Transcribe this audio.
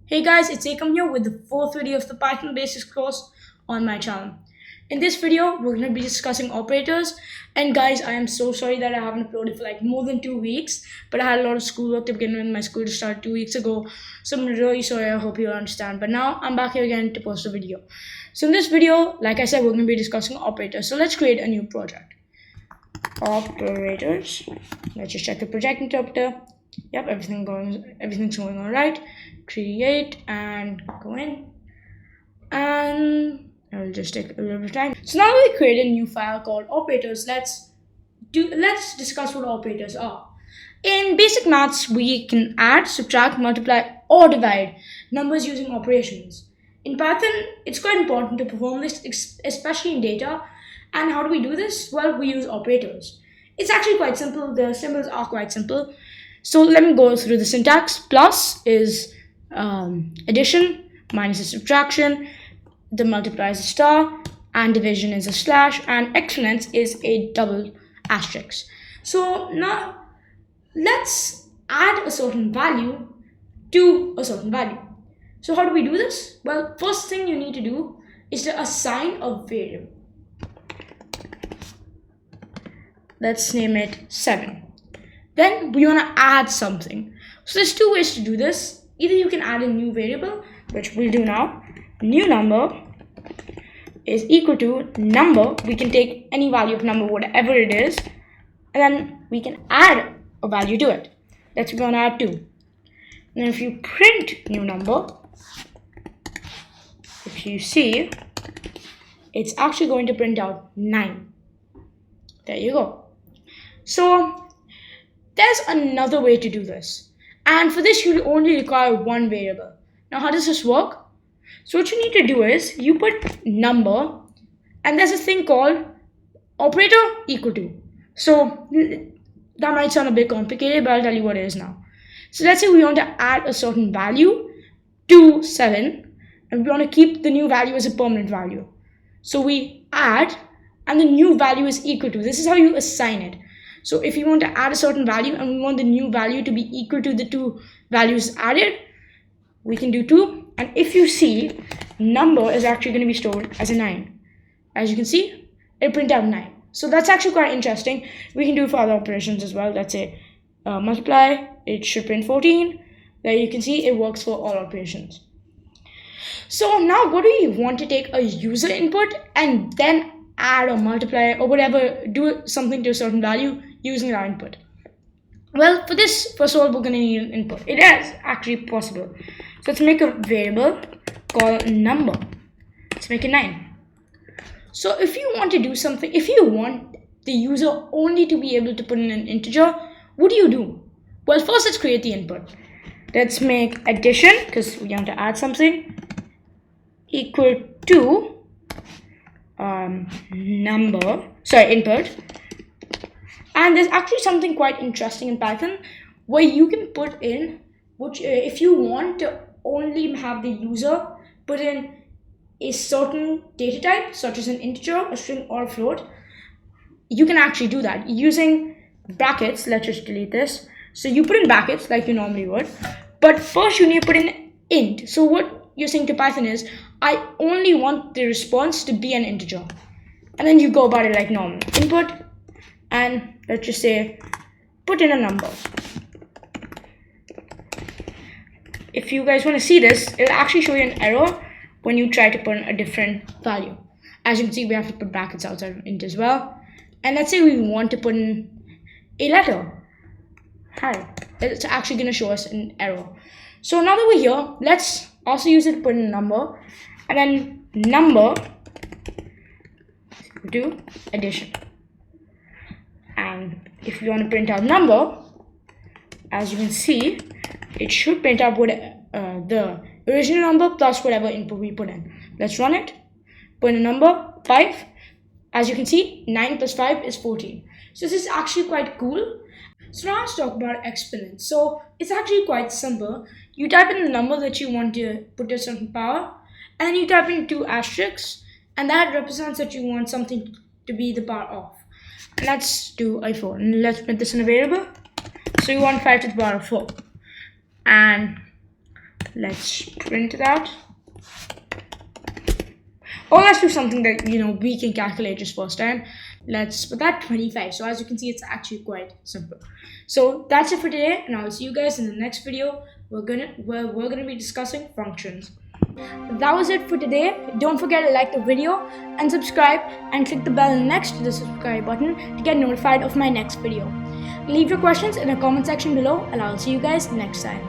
Hey guys, it's Akam here with the fourth video of the Python Basics course on my channel. In this video, we're going to be discussing operators. And guys, I am so sorry that I haven't uploaded for like more than 2 weeks, but I had a lot of schoolwork to begin with. My school started 2 weeks ago, so I'm really sorry. I hope you understand. But now I'm back here again to post a video. So in this video, like I said, we're going to be discussing operators. So let's create a new project. Operators. Let's just check the project interpreter. Yep, everything's going all right. Create and go in, and it'll just take a little bit of time. So now we create a new file called operators. Let's discuss what operators are. In basic maths, we can add, subtract, multiply, or divide numbers using operations. In Python, it's quite important to perform this, especially in data. And how do we do this? Well, we use operators. It's actually quite simple. The symbols are quite simple. So let me go through the syntax. Plus is addition, minus is subtraction, the multiply is a star, and division is a slash, and excellence is a double asterisk. So now let's add a certain value to a certain value. So how do we do this? Well, first thing you need to do is to assign a variable. Let's name it 7. Then we want to add something. So there's two ways to do this. Either you can add a new variable, which we'll do now. New number is equal to number. We can take any value of number, whatever it is, and then we can add a value to it. Let's go and add 2. And then if you print new number, if you see, it's actually going to print out 9. There you go. So there's another way to do this. And for this, you only require one variable. Now, how does this work? So what you need to do is you put number, and there's a thing called operator equal to. So that might sound a bit complicated, but I'll tell you what it is now. So let's say we want to add a certain value to 7, and we want to keep the new value as a permanent value. So we add, and the new value is equal to. This is how you assign it. So if you want to add a certain value and we want the new value to be equal to the two values added, we can do 2. And if you see, number is actually going to be stored as a 9. As you can see, it'll print out 9. So that's actually quite interesting. We can do it for other operations as well. Let's say multiply, it should print 14. There you can see it works for all operations. So now what do you want to take a user input and then add or multiply or whatever, do something to a certain value using our input? Well, for this, first of all, we're going to need an input. It is actually possible. So let's make a variable called number. Let's make it 9. So if you want to do something, if you want the user only to be able to put in an integer, what do? Well, first let's create the input. Let's make addition, because we want to add something, equal to input. And there's actually something quite interesting in Python where you can put in, which if you want to only have the user put in a certain data type, such as an integer, a string, or a float, you can actually do that using brackets. Let's just delete this. So you put in brackets like you normally would, but first you need to put in int. So what you're saying to Python is, I only want the response to be an integer. And then you go about it like normal. Input, and let's just say, put in a number. If you guys want to see this, it'll actually show you an error when you try to put in a different value. As you can see, we have to put brackets outside of int as well. And let's say we want to put in a letter. Hi. It's actually going to show us an error. So now that we're here, let's also use it to put in a number. And then number do addition. And if you want to print out number, as you can see, it should print out what the original number plus whatever input we put in. Let's run it. Put in a number 5. As you can see, 9 plus 5 is 14. So this is actually quite cool. So now let's talk about exponents. So it's actually quite simple. You type in the number that you want to put a certain power, and then you type in 2 asterisks, and that represents that you want something to be the power of. Let's do a 4. And let's put this in a variable. So you want 5 to the power of 4. And let's print it out. Or let's do something that we can calculate just first time. Let's put that 25. So as you can see, it's actually quite simple. So that's it for today, and I'll see you guys in the next video. We're gonna be discussing functions. That was it for today. Don't forget to like the video and subscribe, and click the bell next to the subscribe button to get notified of my next video. Leave your questions in the comment section below, and I'll see you guys next time.